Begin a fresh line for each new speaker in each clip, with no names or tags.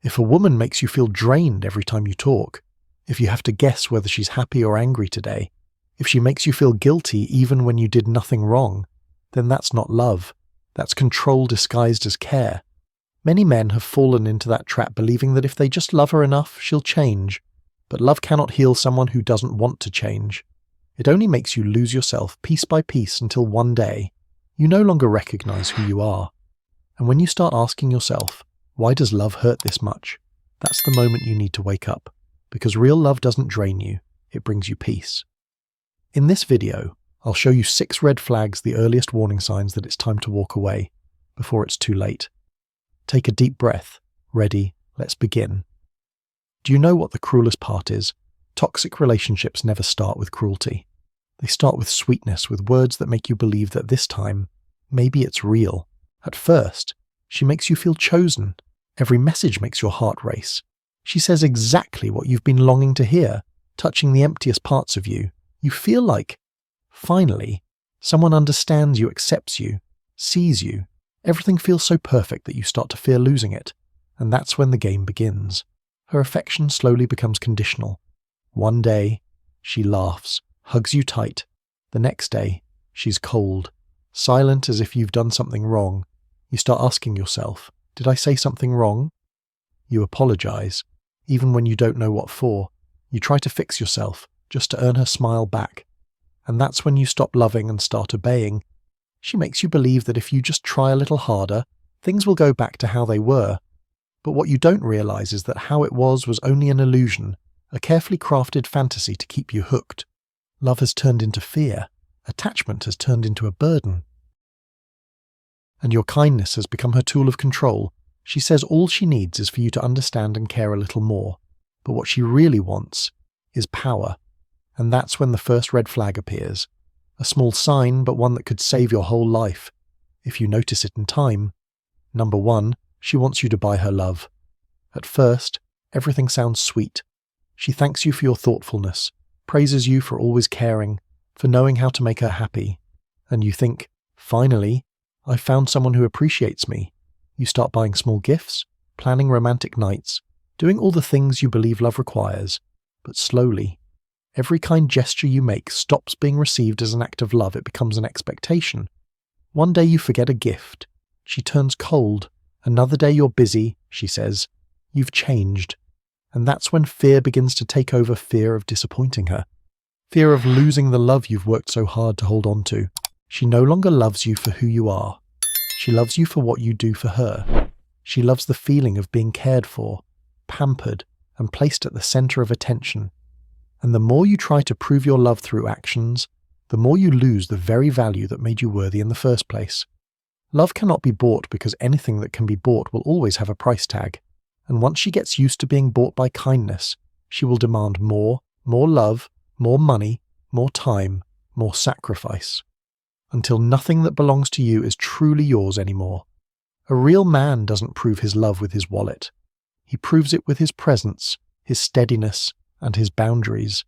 If a woman makes you feel drained every time you talk, if you have to guess whether she's happy or angry today, if she makes you feel guilty even when you did nothing wrong, then that's not love. That's control disguised as care. Many men have fallen into that trap, believing that if they just love her enough, she'll change. But love cannot heal someone who doesn't want to change. It only makes you lose yourself piece by piece until one day, you no longer recognize who you are. And when you start asking yourself, why does love hurt this much? That's the moment you need to wake up, because real love doesn't drain you, it brings you peace. In this video, I'll show you 6 red flags, the earliest warning signs that it's time to walk away, before it's too late. Take a deep breath. Ready? Let's begin. Do you know what the cruelest part is? Toxic relationships never start with cruelty. They start with sweetness, with words that make you believe that this time, maybe it's real. At first, she makes you feel chosen. Every message makes your heart race. She says exactly what you've been longing to hear, touching the emptiest parts of you. You feel like, finally, someone understands you, accepts you, sees you. Everything feels so perfect that you start to fear losing it. And that's when the game begins. Her affection slowly becomes conditional. One day, she laughs, hugs you tight. The next day, she's cold, silent as if you've done something wrong. You start asking yourself, did I say something wrong? You apologize, even when you don't know what for. You try to fix yourself, just to earn her smile back. And that's when you stop loving and start obeying. She makes you believe that if you just try a little harder, things will go back to how they were. But what you don't realize is that how it was only an illusion, a carefully crafted fantasy to keep you hooked. Love has turned into fear. Attachment has turned into a burden. And your kindness has become her tool of control. She says all she needs is for you to understand and care a little more. But what she really wants is power. And that's when the first red flag appears. A small sign, but one that could save your whole life, if you notice it in time. Number 1, she wants you to buy her love. At first, everything sounds sweet. She thanks you for your thoughtfulness, praises you for always caring, for knowing how to make her happy. And you think, finally, I've found someone who appreciates me. You start buying small gifts, planning romantic nights, doing all the things you believe love requires. But slowly, every kind gesture you make stops being received as an act of love. It becomes an expectation. One day you forget a gift. She turns cold. Another day you're busy, she says. You've changed. And that's when fear begins to take over, fear of disappointing her. Fear of losing the love you've worked so hard to hold on to. She no longer loves you for who you are. She loves you for what you do for her. She loves the feeling of being cared for, pampered, and placed at the center of attention. And the more you try to prove your love through actions, the more you lose the very value that made you worthy in the first place. Love cannot be bought, because anything that can be bought will always have a price tag. And once she gets used to being bought by kindness, she will demand more love, more money, more time, more sacrifice. Until nothing that belongs to you is truly yours anymore. A real man doesn't prove his love with his wallet. He proves it with his presence, his steadiness, and his boundaries.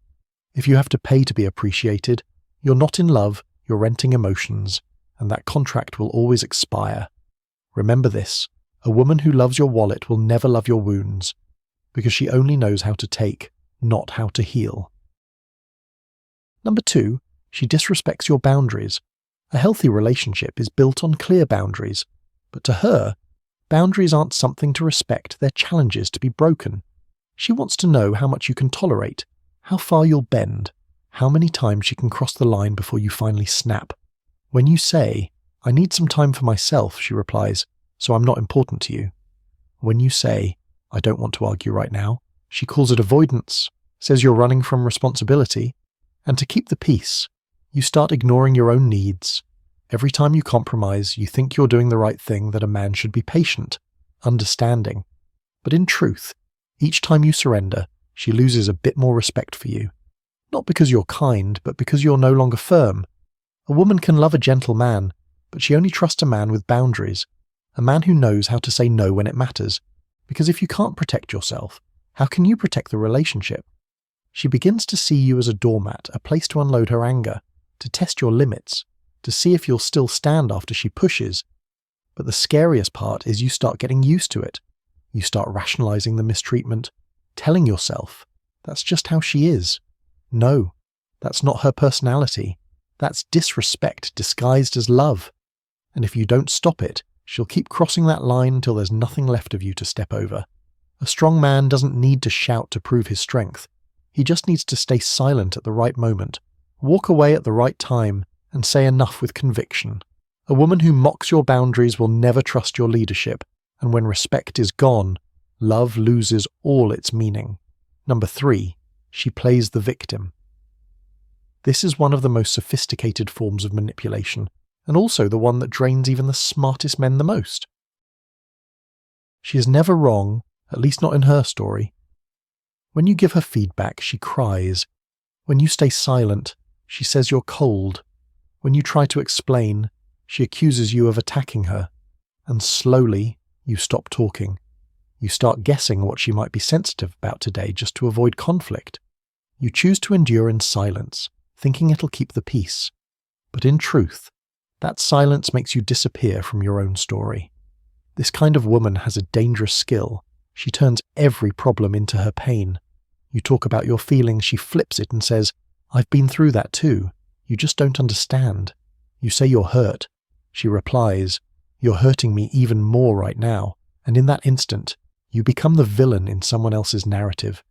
If you have to pay to be appreciated, you're not in love, you're renting emotions, and that contract will always expire. Remember this, a woman who loves your wallet will never love your wounds, because she only knows how to take, not how to heal. Number 2, she disrespects your boundaries. A healthy relationship is built on clear boundaries, but to her, boundaries aren't something to respect, they're challenges to be broken. She wants to know how much you can tolerate, how far you'll bend, how many times she can cross the line before you finally snap. When you say, I need some time for myself, she replies, so I'm not important to you. When you say, I don't want to argue right now, she calls it avoidance, says you're running from responsibility. And to keep the peace, you start ignoring your own needs. Every time you compromise, you think you're doing the right thing, that a man should be patient, understanding. But in truth, each time you surrender, she loses a bit more respect for you. Not because you're kind, but because you're no longer firm. A woman can love a gentle man, but she only trusts a man with boundaries. A man who knows how to say no when it matters. Because if you can't protect yourself, how can you protect the relationship? She begins to see you as a doormat, a place to unload her anger, to test your limits, to see if you'll still stand after she pushes. But the scariest part is you start getting used to it. You start rationalizing the mistreatment, telling yourself, that's just how she is. No, that's not her personality. That's disrespect disguised as love. And if you don't stop it, she'll keep crossing that line until there's nothing left of you to step over. A strong man doesn't need to shout to prove his strength. He just needs to stay silent at the right moment, walk away at the right time, and say enough with conviction. A woman who mocks your boundaries will never trust your leadership, and when respect is gone, love loses all its meaning. Number 3, she plays the victim. This is one of the most sophisticated forms of manipulation, and also the one that drains even the smartest men the most. She is never wrong, at least not in her story. When you give her feedback, she cries. When you stay silent, she says you're cold. When you try to explain, she accuses you of attacking her. And slowly, you stop talking. You start guessing what she might be sensitive about today just to avoid conflict. You choose to endure in silence, thinking it'll keep the peace. But in truth, that silence makes you disappear from your own story. This kind of woman has a dangerous skill. She turns every problem into her pain. You talk about your feelings, she flips it and says, I've been through that too. You just don't understand. You say you're hurt. She replies, you're hurting me even more right now. And in that instant, you become the villain in someone else's narrative.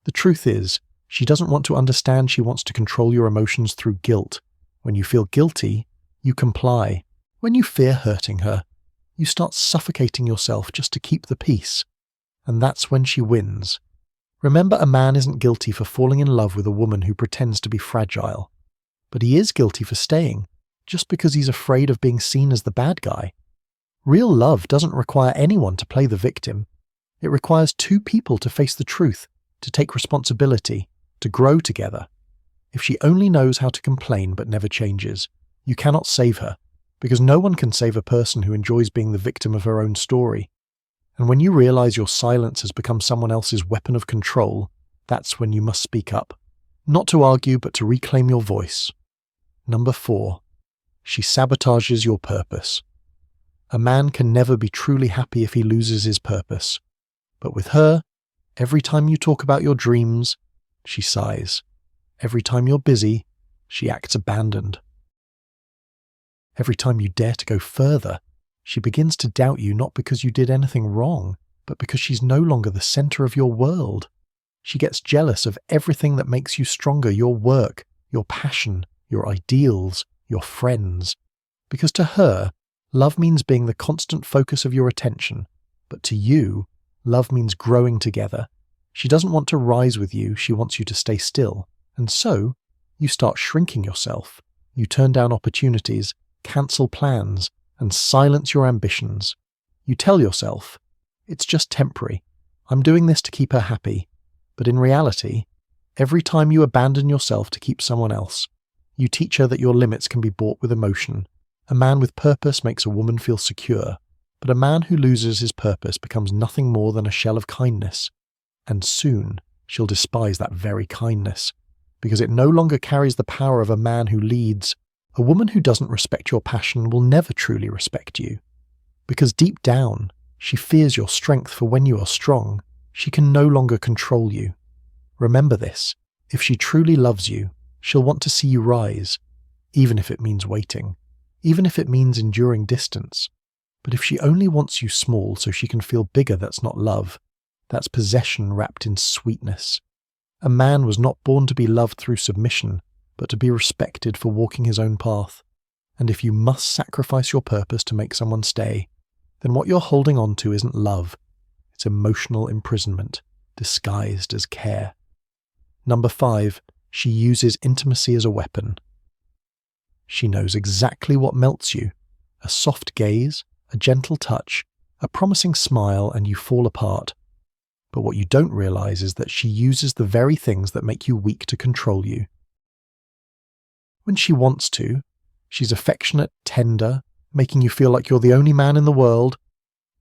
The truth is, she doesn't want to understand. She wants to control your emotions through guilt. When you feel guilty, you comply. When you fear hurting her, you start suffocating yourself just to keep the peace. And that's when she wins. Remember, a man isn't guilty for falling in love with a woman who pretends to be fragile. But he is guilty for staying, just because he's afraid of being seen as the bad guy. Real love doesn't require anyone to play the victim. It requires two people to face the truth, to take responsibility, to grow together. If she only knows how to complain but never changes, you cannot save her, because no one can save a person who enjoys being the victim of her own story. And when you realize your silence has become someone else's weapon of control, that's when you must speak up. Not to argue, but to reclaim your voice. Number 4, she sabotages your purpose. A man can never be truly happy if he loses his purpose. But with her, every time you talk about your dreams, she sighs. Every time you're busy, she acts abandoned. Every time you dare to go further, she begins to doubt you, not because you did anything wrong, but because she's no longer the center of your world. She gets jealous of everything that makes you stronger, your work, your passion, your ideals, your friends. Because to her, love means being the constant focus of your attention, but to you, love means growing together. She doesn't want to rise with you, she wants you to stay still. And so, you start shrinking yourself. You turn down opportunities, cancel plans, and silence your ambitions. You tell yourself, it's just temporary. I'm doing this to keep her happy. But in reality, every time you abandon yourself to keep someone else, you teach her that your limits can be bought with emotion. A man with purpose makes a woman feel secure, but a man who loses his purpose becomes nothing more than a shell of kindness. And soon, she'll despise that very kindness, because it no longer carries the power of a man who leads. A woman who doesn't respect your passion will never truly respect you, because deep down, she fears your strength, for when you are strong, she can no longer control you. Remember this, if she truly loves you, she'll want to see you rise, even if it means waiting, even if it means enduring distance. But if she only wants you small so she can feel bigger, that's not love. That's possession wrapped in sweetness. A man was not born to be loved through submission, but to be respected for walking his own path. And if you must sacrifice your purpose to make someone stay, then what you're holding on to isn't love. It's emotional imprisonment, disguised as care. Number 5, she uses intimacy as a weapon. She knows exactly what melts you. A soft gaze, a gentle touch, a promising smile, and you fall apart. But what you don't realize is that she uses the very things that make you weak to control you. When she wants to, she's affectionate, tender, making you feel like you're the only man in the world.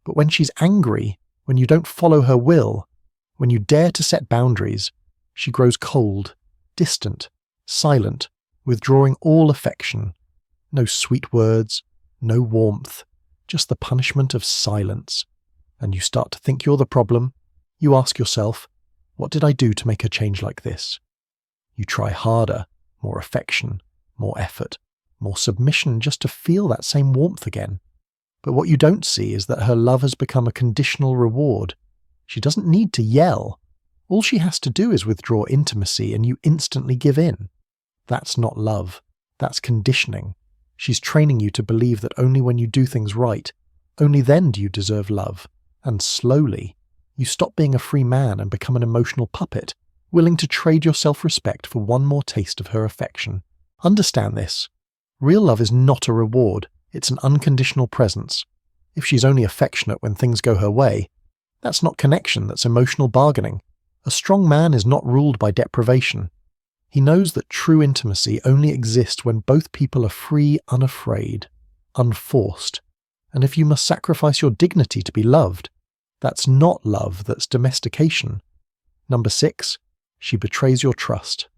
But when she's angry, when you don't follow her will, when you dare to set boundaries, she grows cold, distant, silent, withdrawing all affection. No sweet words, no warmth, just the punishment of silence. and you start to think you're the problem, you ask yourself, what did I do to make her change like this? You try harder, more affection, more effort, more submission just to feel that same warmth again. But what you don't see is that her love has become a conditional reward. She doesn't need to yell. All she has to do is withdraw intimacy and you instantly give in. That's not love. That's conditioning. She's training you to believe that only when you do things right, only then do you deserve love. And slowly, you stop being a free man and become an emotional puppet, willing to trade your self-respect for one more taste of her affection. Understand this. Real love is not a reward. It's an unconditional presence. If she's only affectionate when things go her way, that's not connection, that's emotional bargaining. A strong man is not ruled by deprivation. He knows that true intimacy only exists when both people are free, unafraid, unforced. And if you must sacrifice your dignity to be loved, that's not love, that's domestication. Number 6, she betrays your trust.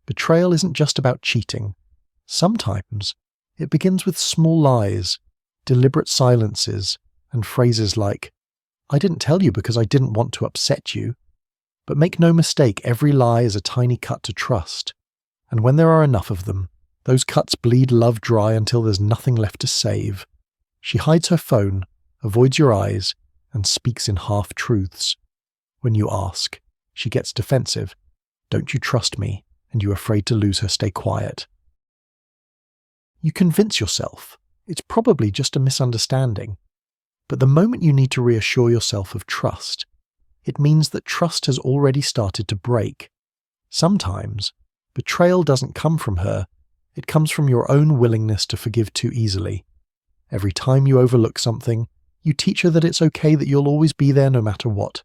Betrayal isn't just about cheating. Sometimes it begins with small lies, deliberate silences, and phrases like, I didn't tell you because I didn't want to upset you. But make no mistake, every lie is a tiny cut to trust. And when there are enough of them, those cuts bleed love dry until there's nothing left to save. She hides her phone, avoids your eyes, and speaks in half-truths. When you ask, she gets defensive. Don't you trust me? And you're afraid to lose her, stay quiet. You convince yourself it's probably just a misunderstanding. But the moment you need to reassure yourself of trust, it means that trust has already started to break. Sometimes, betrayal doesn't come from her, it comes from your own willingness to forgive too easily. Every time you overlook something, you teach her that it's okay, that you'll always be there no matter what.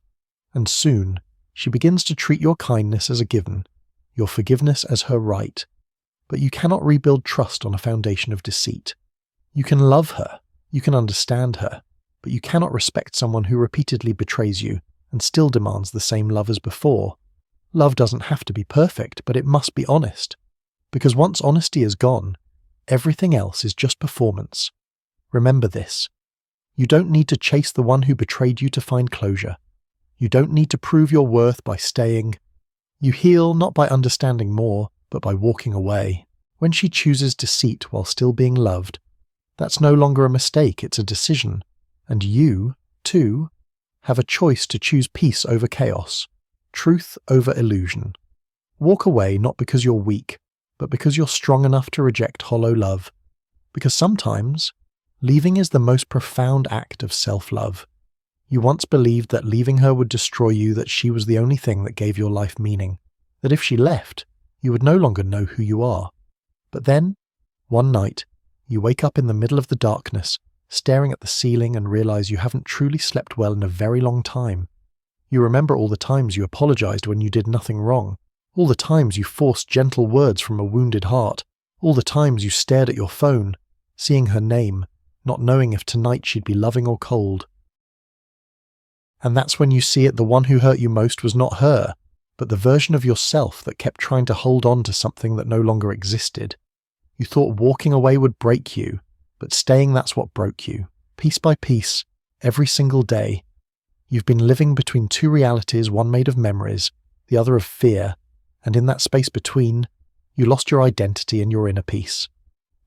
And soon, she begins to treat your kindness as a given, your forgiveness as her right. But you cannot rebuild trust on a foundation of deceit. You can love her, you can understand her, but you cannot respect someone who repeatedly betrays you and still demands the same love as before. Love doesn't have to be perfect, but it must be honest. Because once honesty is gone, everything else is just performance. Remember this. You don't need to chase the one who betrayed you to find closure. You don't need to prove your worth by staying. You heal not by understanding more, but by walking away. When she chooses deceit while still being loved, that's no longer a mistake, it's a decision. And you, too, have a choice to choose peace over chaos, truth over illusion. Walk away not because you're weak, but because you're strong enough to reject hollow love. Because sometimes, leaving is the most profound act of self-love. You once believed that leaving her would destroy you, that she was the only thing that gave your life meaning, that if she left, you would no longer know who you are. But then, one night, you wake up in the middle of the darkness, staring at the ceiling and realize you haven't truly slept well in a very long time. You remember all the times you apologized when you did nothing wrong, all the times you forced gentle words from a wounded heart, all the times you stared at your phone, seeing her name, not knowing if tonight she'd be loving or cold. And that's when you see it, the one who hurt you most was not her, but the version of yourself that kept trying to hold on to something that no longer existed. You thought walking away would break you, but staying, that's what broke you. Piece by piece, every single day. You've been living between two realities, one made of memories, the other of fear, and in that space between, you lost your identity and your inner peace.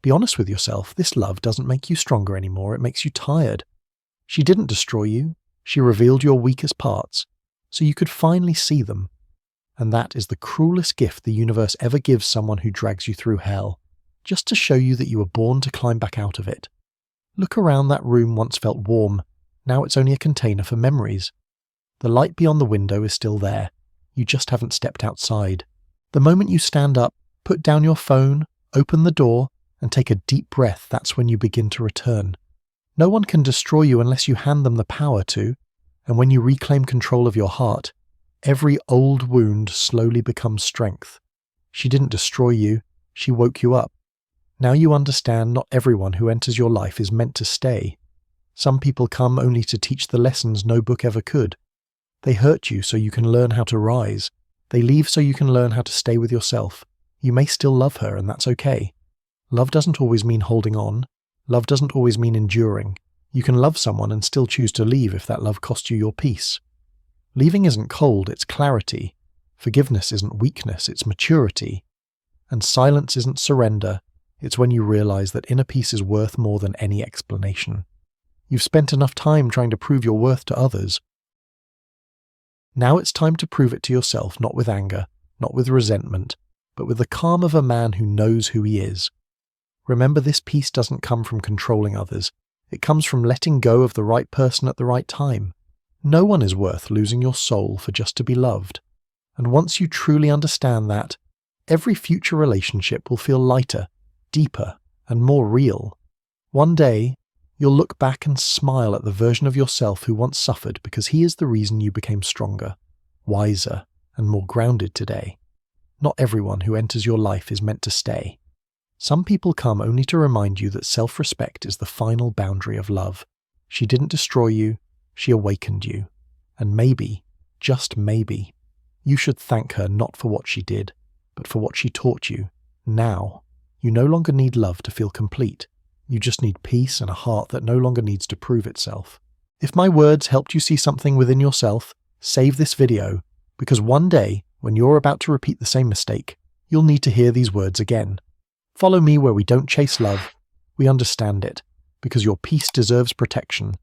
Be honest with yourself, this love doesn't make you stronger anymore, it makes you tired. She didn't destroy you, she revealed your weakest parts, so you could finally see them. And that is the cruelest gift the universe ever gives someone who drags you through hell, just to show you that you were born to climb back out of it. Look around, that room once felt warm, now it's only a container for memories. The light beyond the window is still there, you just haven't stepped outside. The moment you stand up, put down your phone, open the door, and take a deep breath, that's when you begin to return. No one can destroy you unless you hand them the power to, and when you reclaim control of your heart, every old wound slowly becomes strength. She didn't destroy you, she woke you up. Now you understand not everyone who enters your life is meant to stay. Some people come only to teach the lessons no book ever could. They hurt you so you can learn how to rise. They leave so you can learn how to stay with yourself. You may still love her, and that's okay. Love doesn't always mean holding on. Love doesn't always mean enduring. You can love someone and still choose to leave if that love costs you your peace. Leaving isn't cold, it's clarity. Forgiveness isn't weakness, it's maturity. And silence isn't surrender, it's when you realize that inner peace is worth more than any explanation. You've spent enough time trying to prove your worth to others. Now it's time to prove it to yourself, not with anger, not with resentment, but with the calm of a man who knows who he is. Remember, this peace doesn't come from controlling others. It comes from letting go of the right person at the right time. No one is worth losing your soul for just to be loved. And once you truly understand that, every future relationship will feel lighter, deeper, and more real. One day, you'll look back and smile at the version of yourself who once suffered because he is the reason you became stronger, wiser, and more grounded today. Not everyone who enters your life is meant to stay. Some people come only to remind you that self-respect is the final boundary of love. She didn't destroy you, she awakened you. And maybe, just maybe, you should thank her not for what she did, but for what she taught you. Now, you no longer need love to feel complete. You just need peace and a heart that no longer needs to prove itself. If my words helped you see something within yourself, save this video, because one day, when you're about to repeat the same mistake, you'll need to hear these words again. Follow me where we don't chase love, we understand it, because your peace deserves protection,